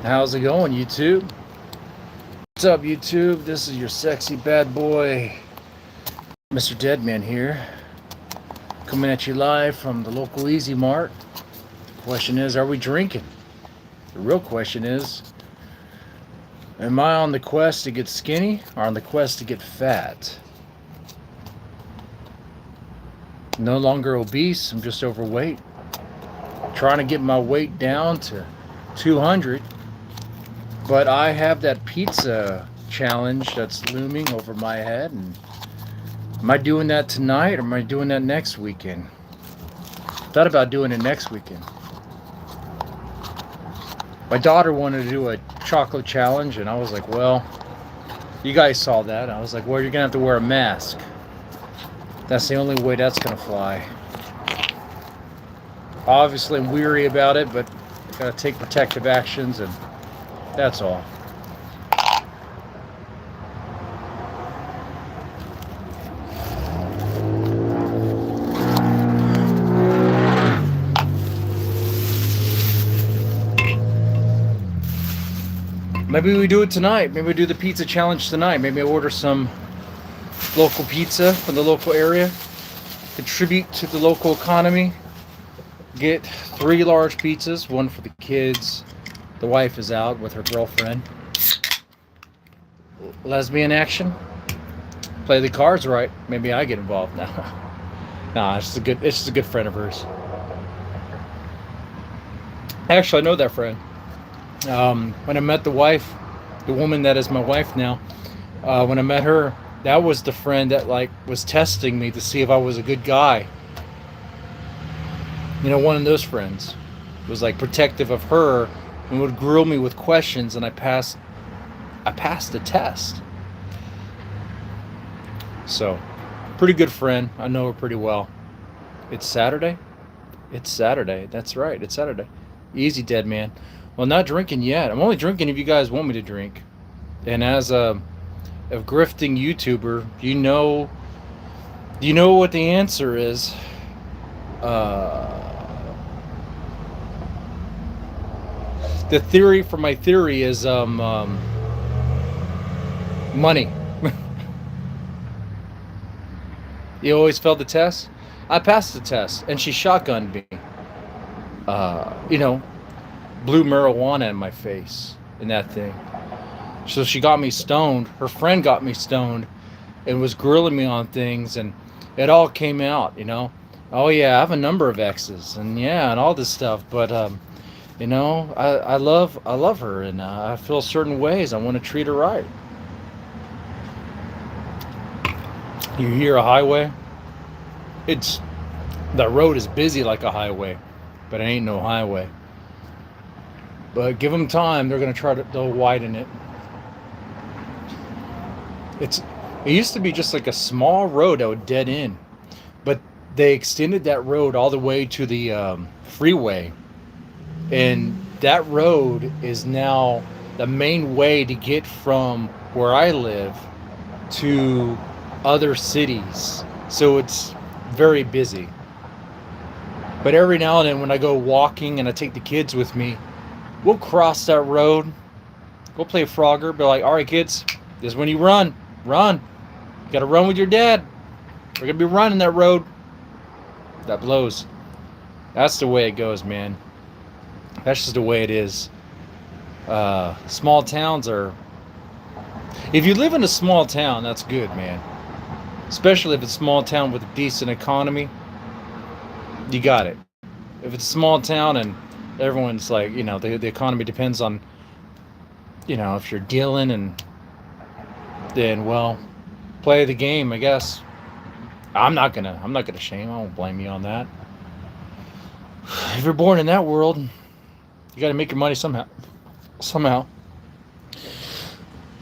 How's it going, YouTube? What's up, YouTube? This is your sexy bad boy, Mr. Deadman here, coming at you live from the local Easy Mart. The question is, are we drinking? The real question is, am I on the quest to get skinny or on the quest to get fat? No longer obese, I'm just overweight. Trying to get my weight down to 200. But I have that pizza challenge that's looming over my head. And am I doing that tonight or am I doing that next weekend? Thought about doing it next weekend. My daughter wanted to do a chocolate challenge, and I was like, well, you guys saw that. I was like, well, you're going to have to wear a mask. That's the only way that's going to fly. Obviously, I'm weary about it, but got to take protective actions, and that's all. Maybe we do it tonight. Maybe we do the pizza challenge tonight. Maybe I order some local pizza from the local area, contribute to the local economy, get 3 large pizzas, one for the kids. The wife is out with her girlfriend. Lesbian action. Play the cards right. Maybe I get involved now. Nah, it's just a good friend of hers. Actually, I know that friend. When I met the wife, the woman that is my wife now, when I met her, that was the friend that was testing me to see if I was a good guy. You know, one of those friends was protective of her and would grill me with questions, and I passed the test. So, pretty good friend. I know her pretty well. It's Saturday. It's Saturday. That's right. It's Saturday. Easy, dead man. Well, not drinking yet. I'm only drinking if you guys want me to drink. And as a grifting YouTuber, you know what the answer is. The theory for my theory is money. You always failed the test. I passed the test, and she shotgunned me. You know, blew marijuana in my face in that thing. So she got me stoned. Her friend got me stoned and was grilling me on things, and it all came out, you know. Oh yeah, I have a number of exes, and yeah, and all this stuff. But you know, I love her, and I feel certain ways. I want to treat her right. You hear a highway? That road is busy like a highway, but it ain't no highway. But give them time; they'll widen it. It used to be just like a small road that would dead end, but they extended that road all the way to the freeway, and that road is now the main way to get from where I live to other cities. So it's very busy. But every now and then when I go walking and I take the kids with me, we'll cross that road, go play Frogger, be like, all right, kids, this is when you run. You gotta run with your dad. We're gonna be running that road. That blows. That's the way it goes, man. That's just the way it is. Small towns are... If you live in a small town, that's good, man. Especially if it's a small town with a decent economy. You got it. If it's a small town and everyone's like, you know, the economy depends on, you know, if you're dealing, and then, well, play the game, I guess. I'm not gonna shame. I won't blame you on that. If you're born in that world, you got to make your money somehow.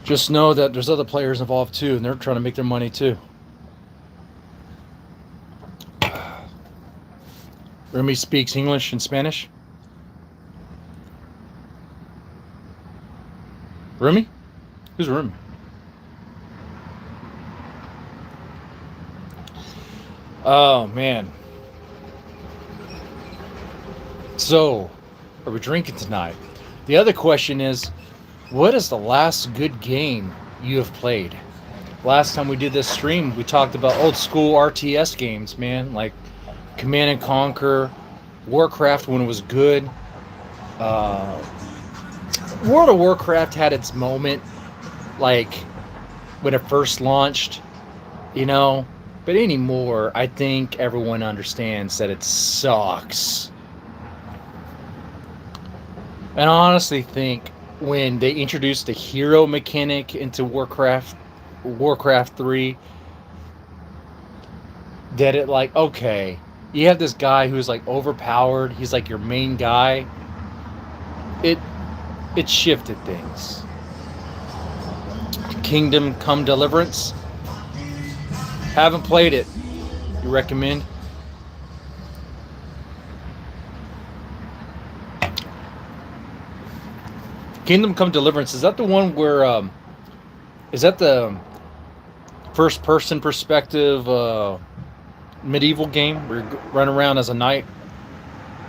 Just know that there's other players involved too, and they're trying to make their money too. Remy speaks English and Spanish. Remy? Who's Remy? Oh man. So, are we drinking tonight? The other question is, what is the last good game you have played? Last time we did this stream, we talked about old school RTS games, man, like Command and Conquer, Warcraft when it was good. Uh, World of Warcraft had its moment, like when it first launched, you know. But anymore, I think everyone understands that it sucks. And I honestly think when they introduced the hero mechanic into Warcraft 3, that it like, okay, you have this guy who's like overpowered, he's like your main guy. It shifted things. Kingdom Come Deliverance. Haven't played it. You recommend? Kingdom Come Deliverance, is that the one where is that the first person perspective medieval game where you run around as a knight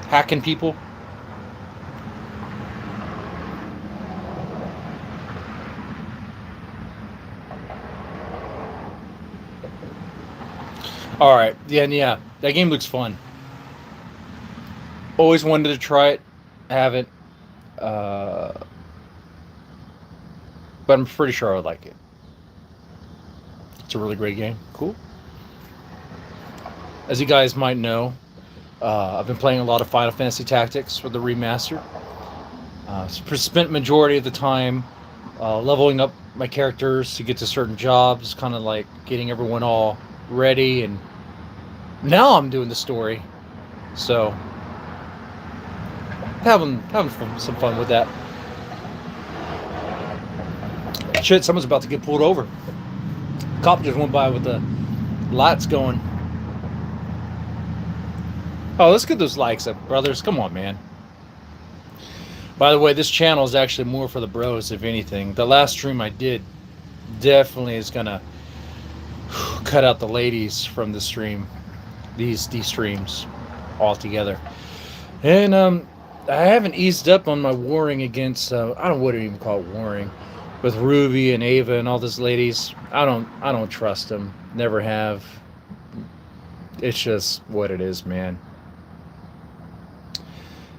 hacking people? All right, yeah, that game looks fun. Always wanted to try it, haven't, uh, but I'm pretty sure I would like it. It's a really great game. Cool. As you guys might know, I've been playing a lot of Final Fantasy Tactics for the remaster. Spent majority of the time leveling up my characters to get to certain jobs, kind of like getting everyone all ready, and now I'm doing the story. So having some fun with that. Shit, someone's about to get pulled over. Cop just went by with the lights going. Oh, let's get those likes up, brothers. Come on, man. By the way, this channel is actually more for the bros, if anything. The last stream I did definitely is gonna cut out the ladies from the stream. These streams altogether. And I haven't eased up on my warring against I don't wouldn't even call it warring with Ruby and Ava and all those ladies. I don't trust them. Never have. It's just what it is, man.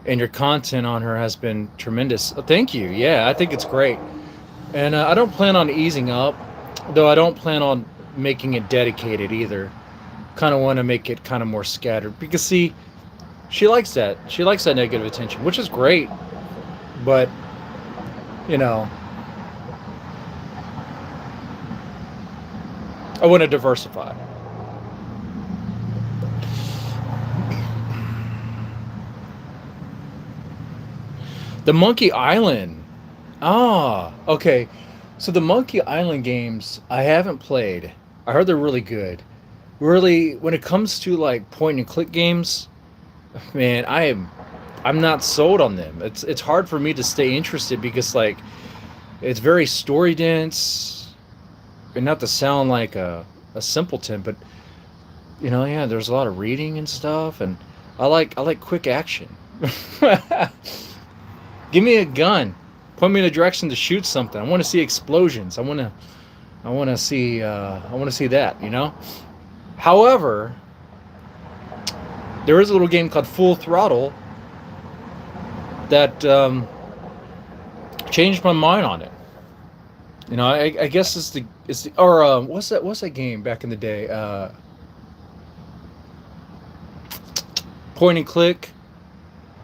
And your content on her has been tremendous. Thank you. Yeah, I think it's great. And I don't plan on easing up, though I don't plan on making it dedicated either. Kind of want to make it kind of more scattered. Because, see, she likes that. She likes that negative attention, which is great. But, you know, I want to diversify. The Monkey Island. Ah, okay. So the Monkey Island games I haven't played. I heard they're really good. Really, when it comes to like point and click games, man, I'm not sold on them. It's hard for me to stay interested because like it's very story dense. And not to sound like a simpleton, but you know, yeah, there's a lot of reading and stuff, and I like quick action. Give me a gun. Point me in a direction to shoot something. I want to see explosions. I want to see that, you know? However, there is a little game called Full Throttle that changed my mind on it. You know, I guess it's the what's that game back in the day? Point and click.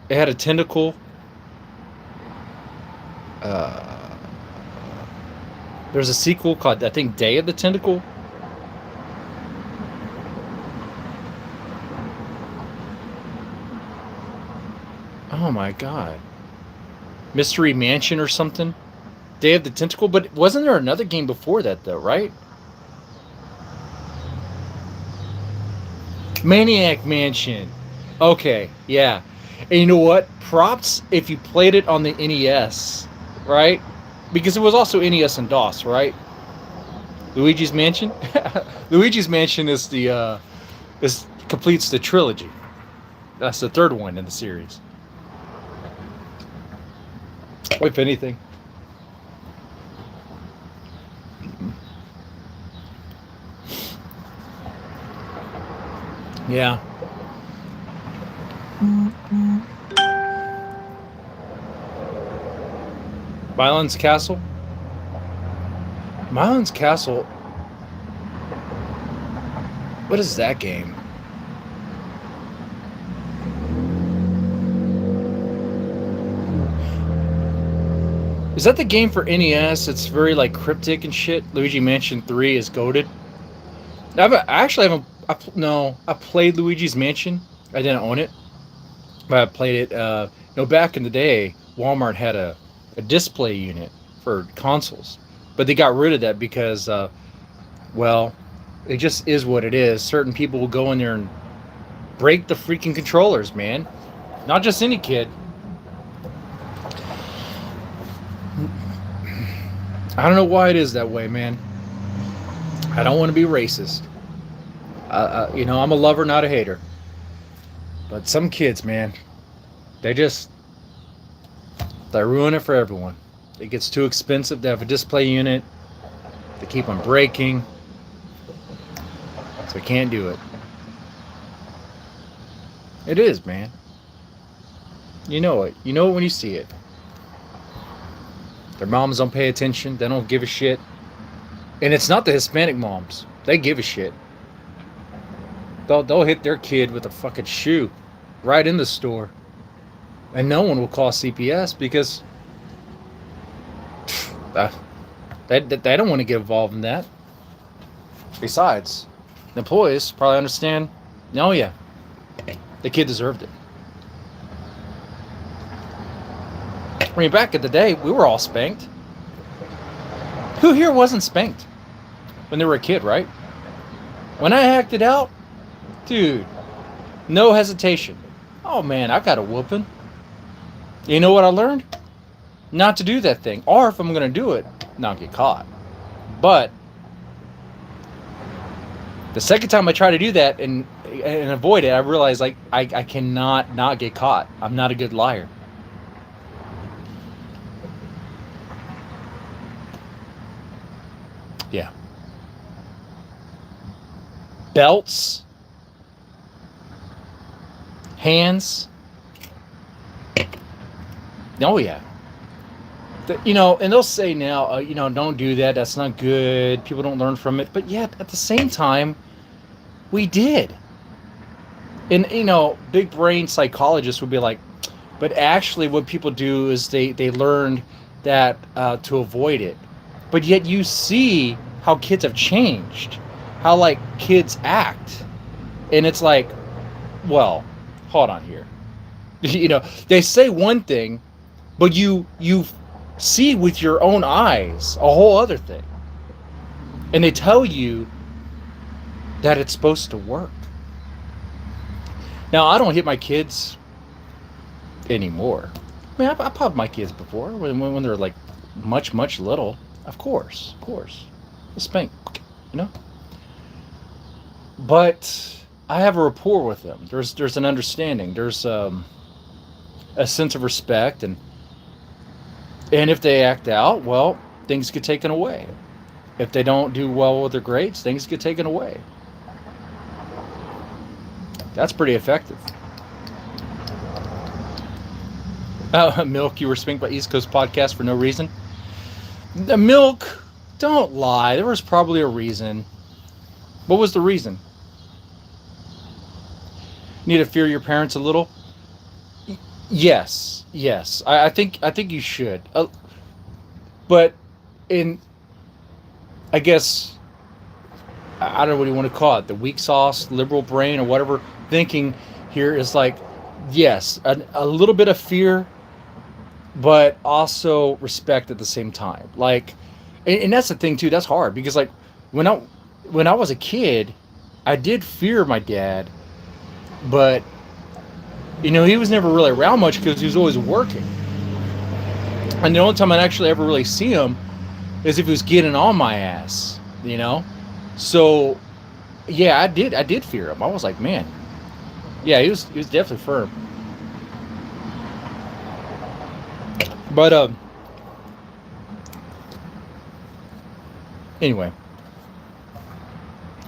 It had a tentacle. There's a sequel called, I think, Day of the Tentacle. Oh my god. Mystery Mansion or something? Day of the Tentacle? But wasn't there another game before that, though, right? Maniac Mansion. Okay, yeah. And you know what? Props if you played it on the NES, right? Because it was also NES and DOS, right? Luigi's Mansion? Luigi's Mansion is completes the trilogy. That's the third one in the series. if anything. Yeah. Mylan's Castle. Mylan's Castle. What is that game? Is that the game for NES? It's very like cryptic and shit. Luigi Mansion 3 is goated. I actually haven't. I played Luigi's Mansion. I didn't own it, but I played it. Back in the day, Walmart had a display unit for consoles, but they got rid of that because, well, it just is what it is. Certain people will go in there and break the freaking controllers, man. Not just any kid. I don't know why it is that way, man. I don't want to be racist. I'm a lover, not a hater. But some kids, man, they ruin it for everyone. It gets too expensive to have a display unit. They keep on breaking. So I can't do it. It is, man. You know it. You know it when you see it. Their moms don't pay attention. They don't give a shit. And it's not the Hispanic moms. They give a shit. They'll hit their kid with a fucking shoe right in the store. And no one will call CPS because they don't want to get involved in that. Besides, the employees probably understand, oh yeah, the kid deserved it. I mean, back in the day, we were all spanked. Who here wasn't spanked when they were a kid, right? When I acted out, dude, no hesitation. Oh man, I got a whooping. You know what I learned? Not to do that thing. Or if I'm going to do it, not get caught. But the second time I try to do that and avoid it, I realized like I cannot not get caught. I'm not a good liar. Yeah. Belts. Hands. Oh yeah. And they'll say now, don't do that. That's not good. People don't learn from it. But yet, at the same time, we did. And, big brain psychologists would be like, but actually what people do is they learned that to avoid it. But yet you see how kids have changed. How, like, kids act. And it's like, well, hold on here. They say one thing, but you see with your own eyes a whole other thing. And they tell you that it's supposed to work. Now, I don't hit my kids anymore. I mean, I popped my kids before when they're like much, much little. Of course. A spank, But I have a rapport with them. There's an understanding. There's a sense of respect, and if they act out, well, things get taken away. If they don't do well with their grades, things get taken away. That's pretty effective. Milk, you were spanked by East Coast Podcast for no reason. The Milk, don't lie. There was probably a reason. What was the reason? You need to fear your parents a little? Yes. I think you should. But I guess, I don't know what you want to call it, the weak sauce, liberal brain, or whatever, thinking here is like, yes, a little bit of fear, but also respect at the same time. Like, and that's the thing too, that's hard, because like, when I was a kid, I did fear my dad, but he was never really around much because he was always working. And the only time I'd actually ever really see him is if he was getting on my ass, So, yeah, I did fear him. I was like, man, yeah, he was definitely firm. But Anyway,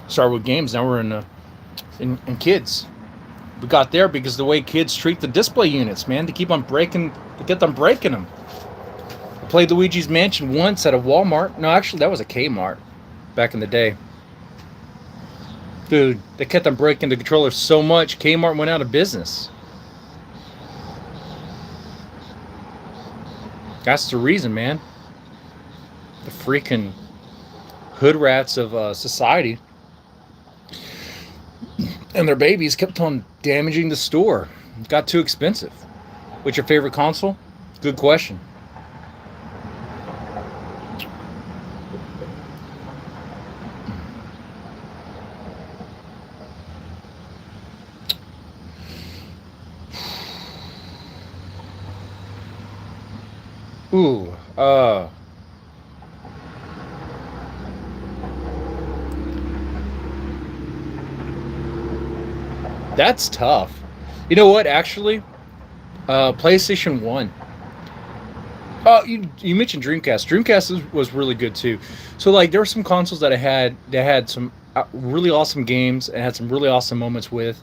started with games. Now we're in kids. We got there because the way kids treat the display units, man, to get them breaking them. I played Luigi's Mansion once at a Walmart. No, actually, that was a Kmart back in the day. Dude, they kept on breaking the controllers so much, Kmart went out of business. That's the reason, man. The freaking hood rats of society and their babies kept on damaging the store. It got too expensive. What's your favorite console? Good question. Ooh, that's tough. You know what? Actually, PlayStation 1. Oh, you mentioned Dreamcast. Dreamcast was really good too. So like there were some consoles that I had that had some really awesome games and had some really awesome moments with.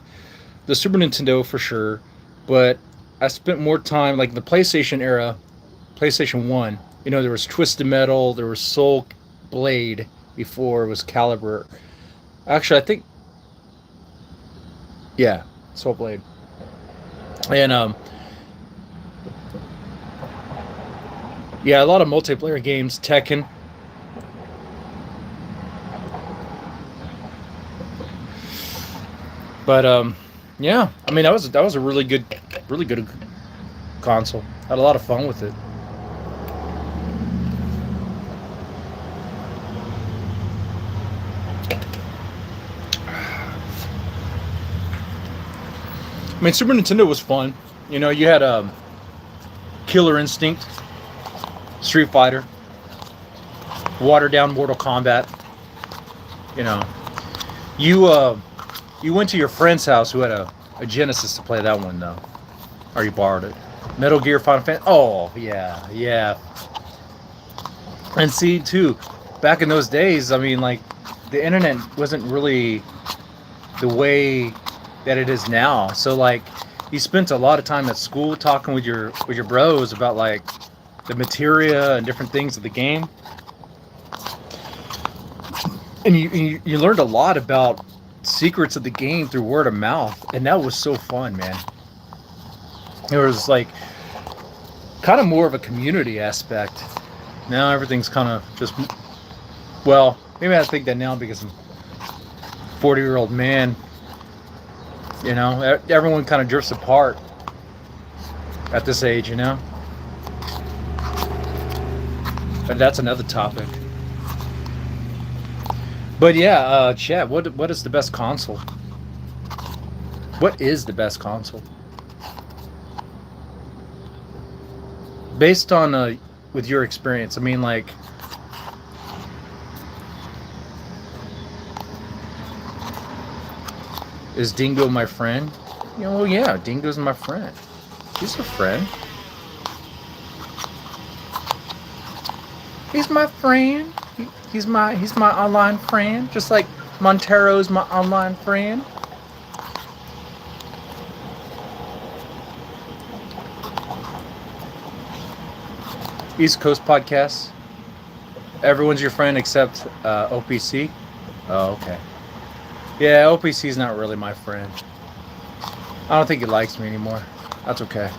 The Super Nintendo for sure, but I spent more time like the PlayStation era, PlayStation 1. You know, there was Twisted Metal, there was Soul Blade before it was Caliber. Actually, I think yeah, Soul Blade. And yeah, a lot of multiplayer games, Tekken. But yeah, I mean that was a really good console. Had a lot of fun with it. I mean, Super Nintendo was fun. You know, you had Killer Instinct, Street Fighter, watered down Mortal Kombat. You know, you went to your friend's house who had a Genesis to play that one though, or you borrowed it. Metal Gear, Final Fantasy. Oh yeah, yeah. And see too, back in those days, I mean, like the internet wasn't really the way that it is now. So like, you spent a lot of time at school talking with your bros about like the materia and different things of the game, and you learned a lot about secrets of the game through word of mouth, and that was so fun, man. It was like kind of more of a community aspect. Now everything's kind of just, well, maybe I think that now because I'm a 40-year-old man. You know, everyone kind of drifts apart at this age, you know. But that's another topic. But yeah, chat. What is the best console? What is the best console? Based on with your experience, I mean, like, is Dingo my friend? You know, well, yeah, Dingo's my friend. He's a friend. He's my friend. He's my online friend, just like Montero's my online friend. East Coast podcasts. Everyone's your friend except OPC. Oh, okay. Yeah, OPC's not really my friend. I don't think he likes me anymore. That's okay.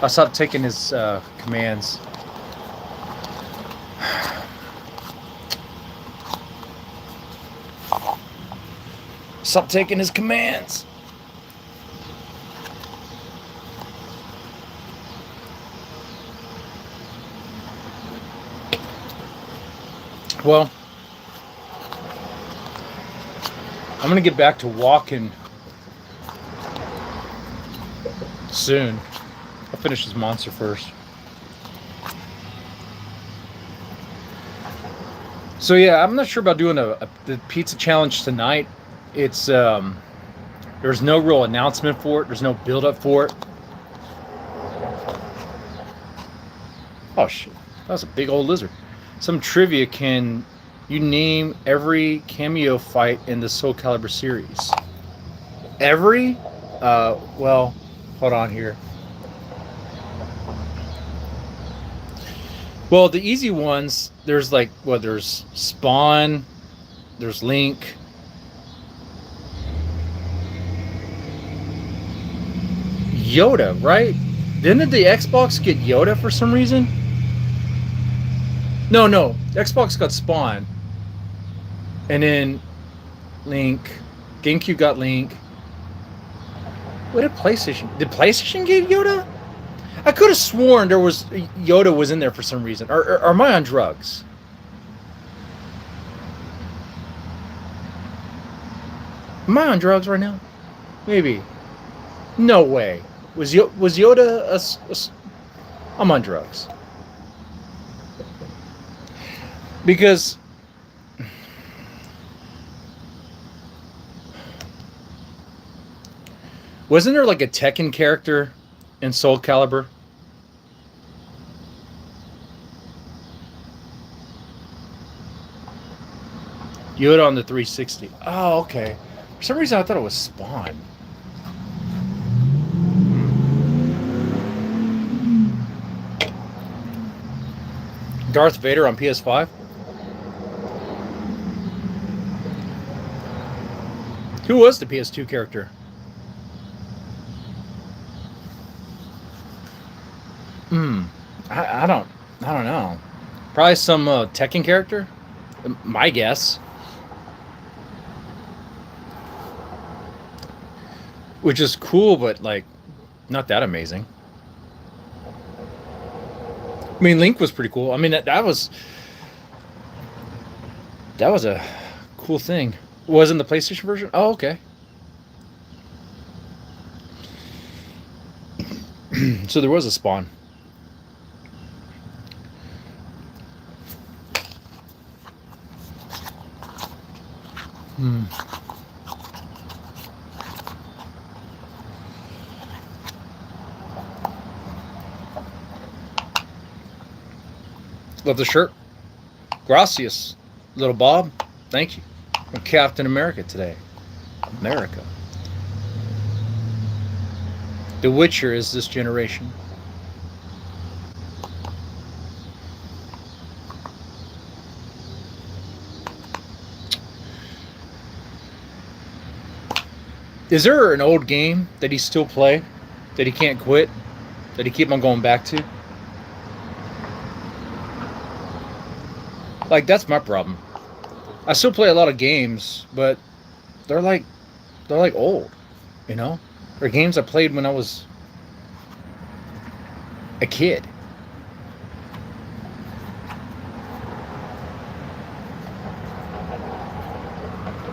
I stopped taking his commands. Stop taking his commands. Well, I'm gonna get back to walking soon. I'll finish this monster first. So yeah, I'm not sure about doing the pizza challenge tonight. It's there's no real announcement for it. There's no build up for it. Oh shit, that was a big old lizard. some trivia. Can you name every cameo fight in the Soul Calibur series? Every? Well, hold on here. Well, the easy ones, there's like, well, there's Spawn, there's Link, Yoda, right? Didn't the Xbox get Yoda for some reason? No, no. The Xbox got Spawn. And then Link. GameCube got Link. What did PlayStation? Did PlayStation get Yoda? I could have sworn there was Yoda was in there for some reason. Or am I on drugs? Am I on drugs right now? Maybe. No way. Was Yoda a I'm on drugs. Because wasn't there like a Tekken character in Soul Calibur? Yoda on the 360. Oh, okay. For some reason I thought it was Spawn. Darth Vader on PS5? Who was the PS2 character? I don't know. Probably some Tekken character. My guess. Which is cool, but like not that amazing. I mean, Link was pretty cool. I mean, that was a cool thing. Was in the PlayStation version? Oh, okay. So there was a Spawn. Love the shirt. Gracias, little Bob. Thank you. I'm Captain America today. America. The Witcher is this generation. Is there an old game that he still play, that he can't quit, that he keep on going back to? Like, that's my problem. I still play a lot of games, but they're like old, you know? They're games I played when I was a kid.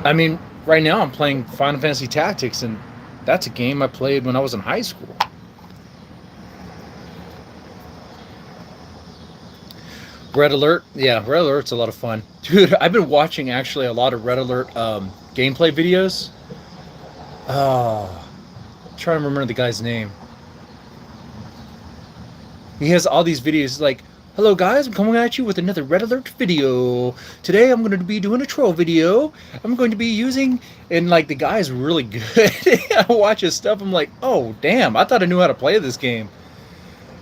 I mean, right now I'm playing Final Fantasy Tactics, and that's a game I played when I was in high school. Red Alert, yeah, Red Alert's a lot of fun, dude. I've been watching actually a lot of Red Alert gameplay videos. I'm trying to remember the guy's name. He has all these videos like, "Hello guys, I'm coming at you with another Red Alert video. Today I'm going to be doing a troll video. I'm going to be using," and like the guy's really good. I watch his stuff. I'm like, oh damn, I thought I knew how to play this game.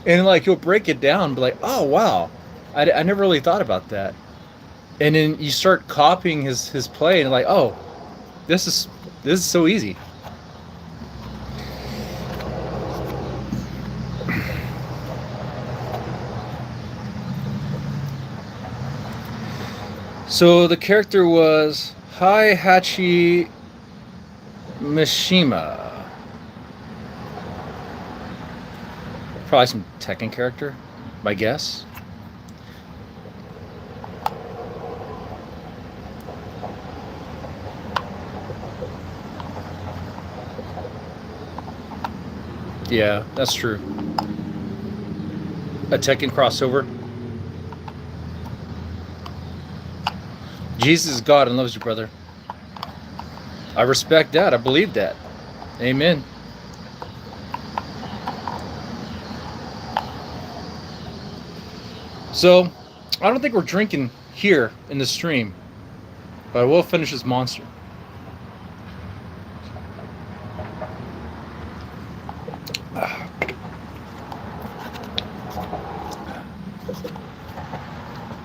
And like he'll break it down, and be like, oh wow. I never really thought about that. And then you start copying his play, and like, oh, this is so easy. So the character was Heihachi Mishima. Probably some Tekken character, my guess. Yeah, that's true. A Tekken crossover. Jesus is God and loves you, brother. I respect that. I believe that. Amen. So, I don't think we're drinking here in the stream, but I will finish this monster.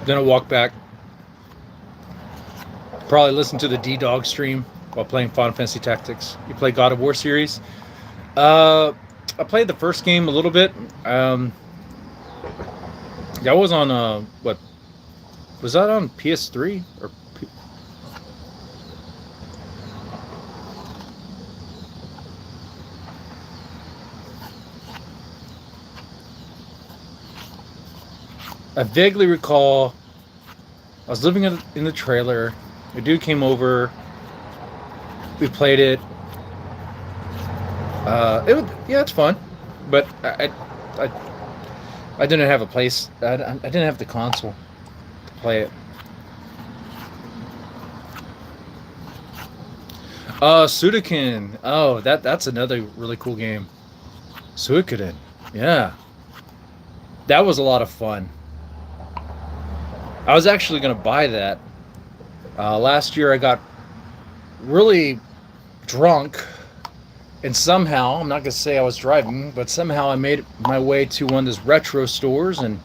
Then I'll walk back. Probably listen to the D-Dog stream while playing Final Fantasy Tactics. You play God of War series? I played the first game a little bit. That was on what? Was that on PS3 or? I vaguely recall I was living in the trailer. A dude came over. We played it. It's fun, but I didn't have a place. I didn't have the console to play it. Sudoku. Oh, that's another really cool game. Suikoden. Yeah, that was a lot of fun. I was actually going to buy that. Last year I got really drunk, and somehow, I'm not going to say I was driving, but somehow I made my way to one of those retro stores, and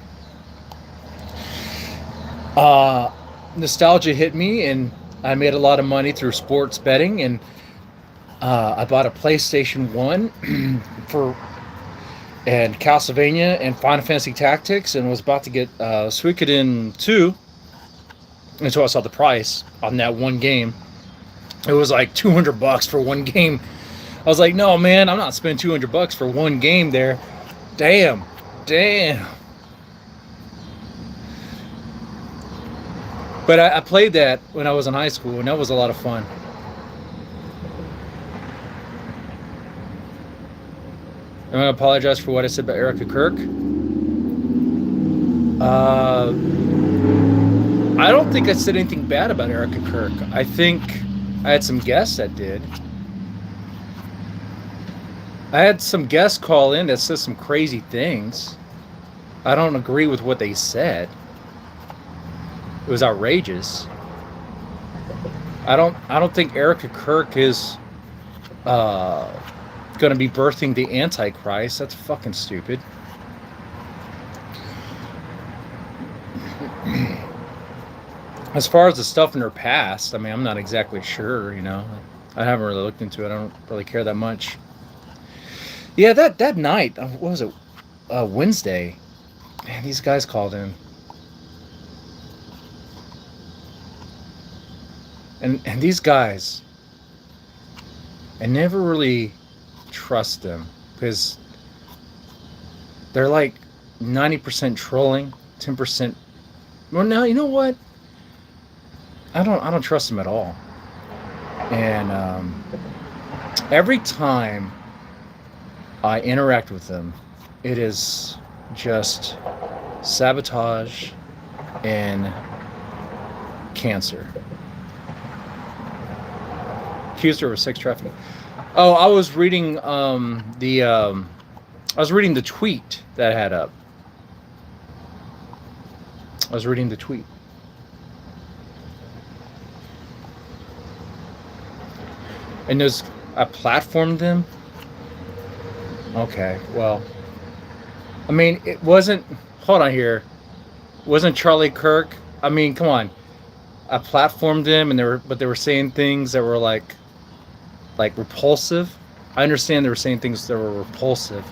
nostalgia hit me, and I made a lot of money through sports betting, and I bought a PlayStation 1 and Castlevania and Final Fantasy Tactics, and was about to get Suikoden 2 until I saw the price on that one game. It was like $200 for one game. I was like, no, man, I'm not spending $200 for one game there. Damn. But I played that when I was in high school, and that was a lot of fun. I'm going to apologize for what I said about Erica Kirk. I don't think I said anything bad about Erica Kirk. I think I had some guests that did. I had some guests call in that said some crazy things. I don't agree with what they said. It was outrageous. I don't think Erica Kirk is going to be birthing the Antichrist. That's fucking stupid. As far as the stuff in her past, I mean, I'm not exactly sure, you know. I haven't really looked into it. I don't really care that much. Yeah, that night, what was it? Wednesday. Man, these guys called in. And these guys, I never really trust them, because they're like 90% trolling, 10%. Well, no, you know what? I don't trust them at all. And every time I interact with them, it is just sabotage and cancer. Accused her of sex trafficking. Oh, I was reading the tweet that I had up. I was reading the tweet. And I platformed them. Okay, well, I mean, it wasn't. Hold on here. It wasn't Charlie Kirk? I mean, come on. I platformed them, and they were saying things that were like repulsive. I understand they were saying things that were repulsive.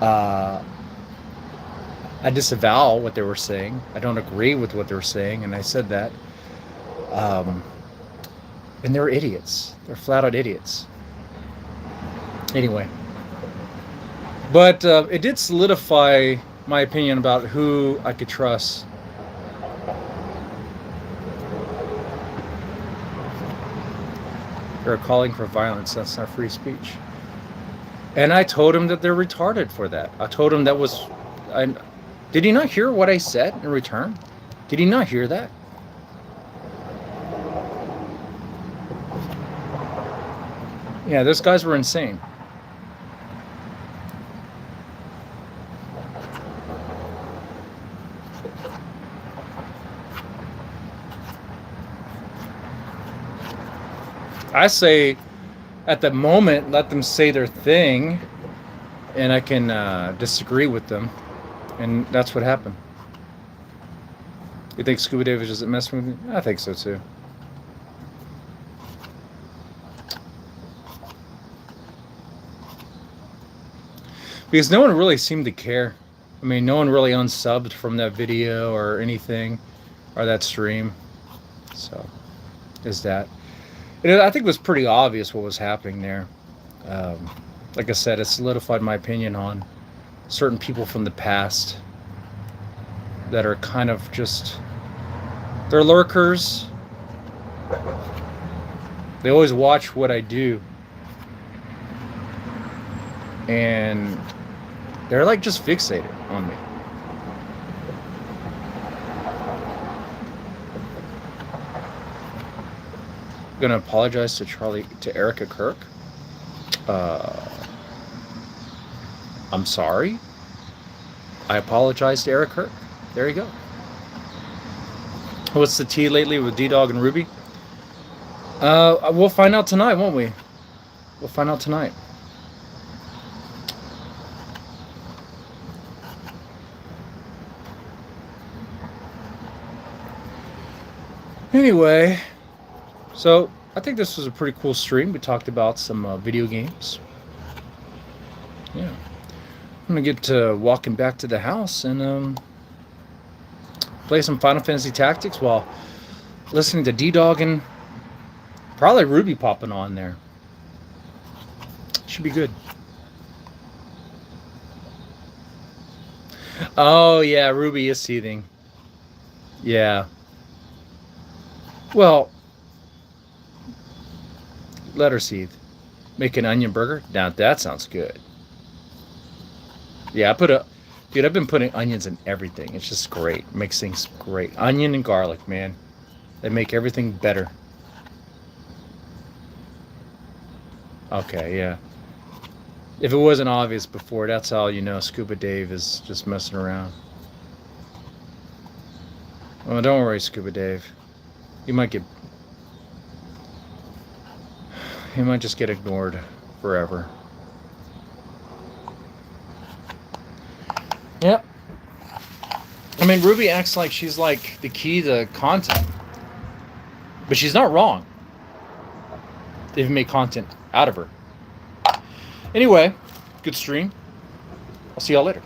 I disavow what they were saying. I don't agree with what they were saying, and I said that. And they're idiots. They're flat out idiots. Anyway. But it did solidify my opinion about who I could trust. They're calling for violence. That's not free speech. And I told him that they're retarded for that. I told him that was... Did he not hear what I said in return? Did he not hear that? Yeah, those guys were insane. I say, at the moment, let them say their thing, and I can disagree with them, and that's what happened. You think Scuba Dave is just messing with me? I think so too. Because no one really seemed to care. I mean, no one really unsubbed from that video or anything, or that stream. So, is that. I think it was pretty obvious what was happening there. Like I said, it solidified my opinion on certain people from the past that are kind of just, they're lurkers. They always watch what I do, and they're like just fixated on me. I'm gonna apologize to Erica Kirk. I'm sorry. I apologize to Eric Kirk. There you go. What's the tea lately with D-Dog and Ruby? We'll find out tonight, won't we? We'll find out tonight. Anyway, so I think this was a pretty cool stream. We talked about some video games. Yeah. I'm gonna get to walking back to the house and play some Final Fantasy Tactics while listening to D-Dog and probably Ruby popping on there. Should be good. Oh yeah, Ruby is seething. Yeah. Well, let her seethe. Make an onion burger? Now that sounds good. Yeah, dude, I've been putting onions in everything. It's just great. Makes things great. Onion and garlic, man. They make everything better. Okay, yeah. If it wasn't obvious before, that's how you know Scuba Dave is just messing around. Oh, don't worry, Scuba Dave. You might just get ignored forever. Yep. I mean, Ruby acts like she's like the key to content. But she's not wrong. They've made content out of her. Anyway, good stream. I'll see y'all later.